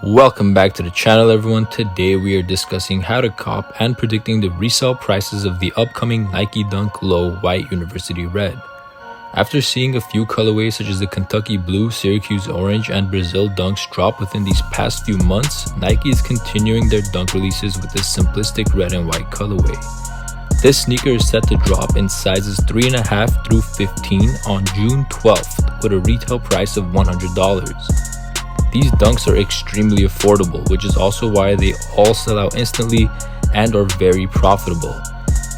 Welcome back to the channel, everyone. Today we are discussing how to cop and predicting the resale prices of the upcoming Nike Dunk Low White University Red. After seeing a few colorways such as the Kentucky Blue, Syracuse Orange, and Brazil Dunks drop within these past few months, Nike is continuing their dunk releases with this simplistic red and white colorway. This sneaker is set to drop in sizes 3.5 through 15 on June 12th with a retail price of $100. These dunks are extremely affordable, which is also why they all sell out instantly and are very profitable.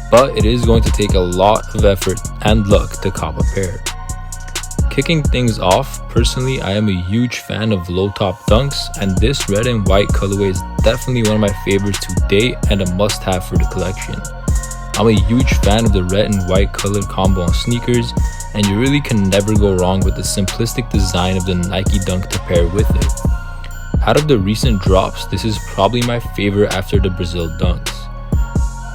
But it is going to take a lot of effort and luck to cop a pair. Kicking things off, personally I am a huge fan of low top dunks, and this red and white colorway is definitely one of my favorites to date and a must have for the collection. I'm a huge fan of the red and white colored combo on sneakers, and you really can never go wrong with the simplistic design of the Nike Dunk to pair with it. Out of the recent drops, this is probably my favorite after the Brazil Dunks.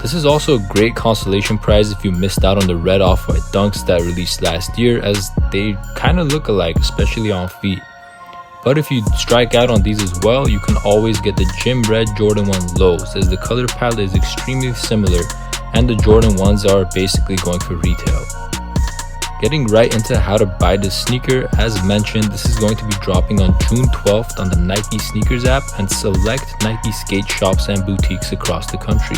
This is also a great consolation prize if you missed out on the red off-white Dunks that released last year, as they kinda look alike, especially on feet. But if you strike out on these as well, you can always get the Gym Red Jordan 1 Lows, as the color palette is extremely similar and the Jordan 1s are basically going for retail. Getting right into how to buy this sneaker, as mentioned, this is going to be dropping on June 12th on the Nike Sneakers app and select Nike skate shops and boutiques across the country.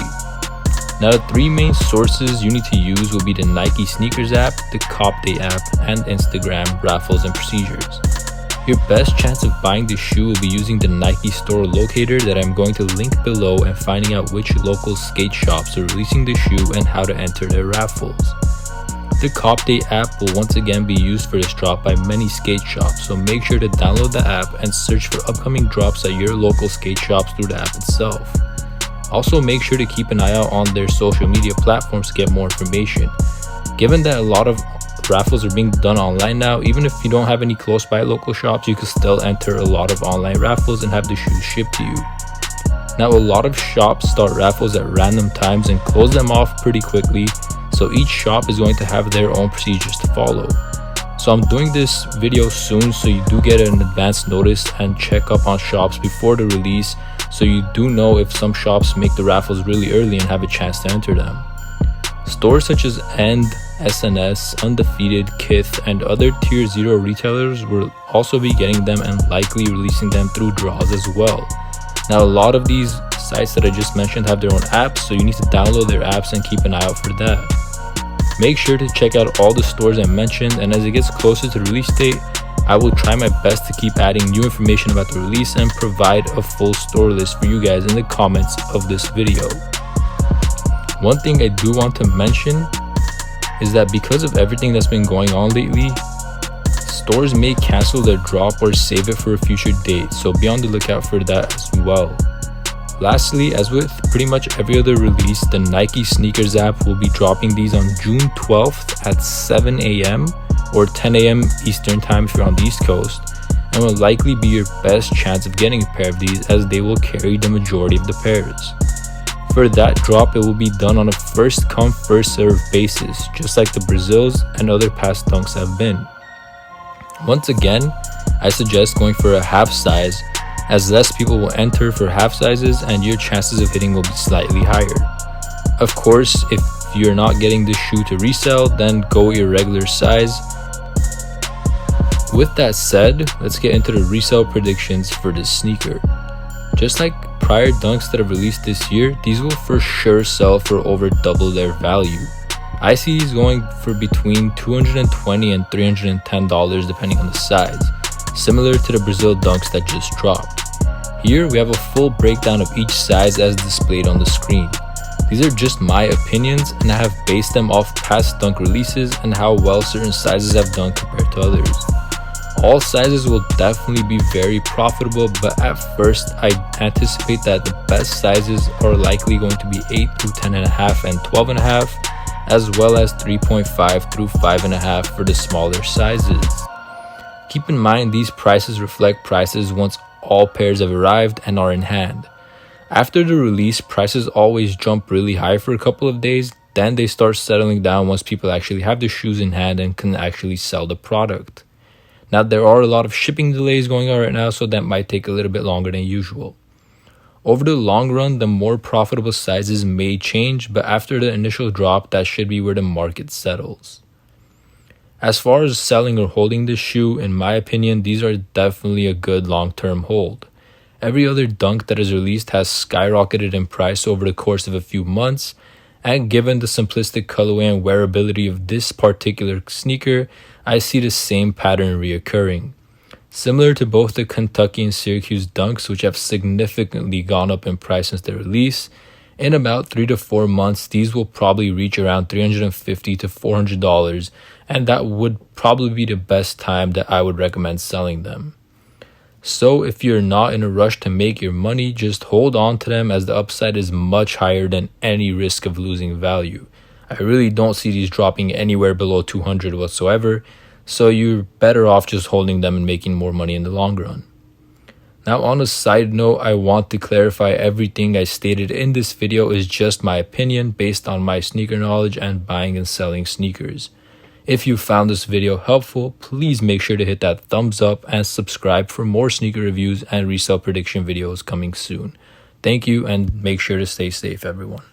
Now, the three main sources you need to use will be the Nike Sneakers app, the Cop Day app, and Instagram raffles and procedures. Your best chance of buying the shoe will be using the Nike store locator that I'm going to link below and finding out which local skate shops are releasing the shoe and how to enter their raffles. The Cop Day app will once again be used for this drop by many skate shops, so make sure to download the app and search for upcoming drops at your local skate shops through the app itself. Also, make sure to keep an eye out on their social media platforms to get more information. Given that a lot of raffles are being done online now, even if you don't have any close by local shops, you can still enter a lot of online raffles and have the shoes shipped to you. Now, a lot of shops start raffles at random times and close them off pretty quickly, so each shop is going to have their own procedures to follow. So I'm doing this video soon, so you do get an advance notice and check up on shops before the release, so you do know if some shops make the raffles really early and have a chance to enter them. Stores such as End, SNS, Undefeated, Kith, and other Tier 0 retailers will also be getting them and likely releasing them through draws as well. Now, a lot of these sites that I just mentioned have their own apps, so you need to download their apps and keep an eye out for that. Make sure to check out all the stores I mentioned, and as it gets closer to the release date, I will try my best to keep adding new information about the release and provide a full store list for you guys in the comments of this video. One thing I do want to mention is that because of everything that's been going on lately, stores may cancel their drop or save it for a future date, so be on the lookout for that as well. Lastly, as with pretty much every other release, the Nike Sneakers app will be dropping these on June 12th at 7 a.m. or 10 a.m. Eastern time if you're on the East Coast, and will likely be your best chance of getting a pair of these, as they will carry the majority of the pairs. For that drop, it will be done on a first come first serve basis, just like the Brazils and other past dunks have been. Once again, I suggest going for a half size, as less people will enter for half sizes and your chances of hitting will be slightly higher. Of course, if you're not getting this shoe to resell, then go with your regular size. With that said, let's get into the resale predictions for this sneaker. Just like prior dunks that have released this year, these will for sure sell for over double their value. I see these going for between $220 and $310 depending on the size, similar to the Brazil dunks that just dropped. Here we have a full breakdown of each size as displayed on the screen. These are just my opinions, and I have based them off past dunk releases and how well certain sizes have done compared to others. All sizes will definitely be very profitable, but at first I anticipate that the best sizes are likely going to be 8 through 10.5 and 12.5, as well as 3.5 through 5.5 for the smaller sizes. Keep in mind, these prices reflect prices once all pairs have arrived and are in hand. After the release, prices always jump really high for a couple of days, then they start settling down once people actually have the shoes in hand and can actually sell the product. Now, there are a lot of shipping delays going on right now, so that might take a little bit longer than usual. Over the long run, the more profitable sizes may change, but after the initial drop, that should be where the market settles. As far as selling or holding this shoe, in my opinion, these are definitely a good long-term hold. Every other dunk that is released has skyrocketed in price over the course of a few months, and given the simplistic colorway and wearability of this particular sneaker, I see the same pattern reoccurring. Similar to both the Kentucky and Syracuse dunks, which have significantly gone up in price since their release, in about 3 to 4 months, these will probably reach around $350 to $400, and that would probably be the best time that I would recommend selling them. So if you're not in a rush to make your money, just hold on to them as the upside is much higher than any risk of losing value. I really don't see these dropping anywhere below 200 whatsoever, so you're better off just holding them and making more money in the long run. Now, on a side note, I want to clarify everything I stated in this video is just my opinion based on my sneaker knowledge and buying and selling sneakers. If you found this video helpful, please make sure to hit that thumbs up and subscribe for more sneaker reviews and resale prediction videos coming soon. Thank you, and make sure to stay safe, everyone.